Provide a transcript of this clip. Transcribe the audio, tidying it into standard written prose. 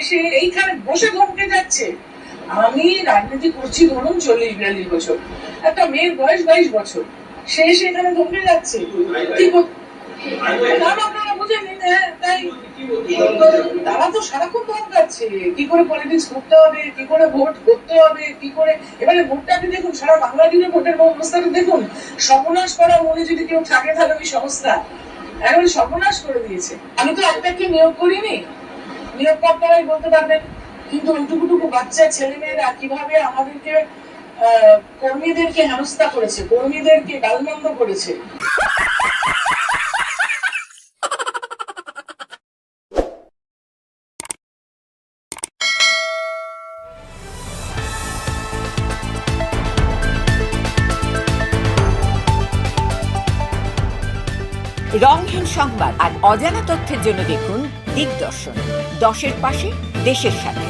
এসে এইখানে বসে ধমকে যাচ্ছে। আমি রাজনীতি করছি ধরুন 40-42 বছর, একটা মেয়ের বয়স 22 বছর, সে এসে এখানে ধমকে যাচ্ছে। আপনারা বুঝেন তাই তারা তো সারাক্ষণ ধমকাচ্ছে কি করে পলিটিক্স করতে হবে, কি করে ভোট করতে হবে, কি করে। এবারে ভোটটা আপনি দেখুন, সারা বাংলা জুড়ে ভোটের অবস্থাটা দেখুন। সর্বনাশ করা মনে যদি কেউ থাকে তাহলে ওই সংস্থা এখন সর্বনাশ করে দিয়েছে। আমি তো আপনাকে নিয়োগ করিনি, নিয়োগকর্তারাই বলতে পারবেন। কিন্তু ওইটুকুটুকু বাচ্চা ছেলে মেয়েরা কিভাবে আমাদেরকে কর্মীদেরকে হেনস্থা করেছে, কর্মীদেরকে গালমন্দ করেছে। রংহীন সংবাদ আর অজানা তথ্যের জন্য দেখুন দিগদর্শন, 10-এর পাশে, দেশের সাথে।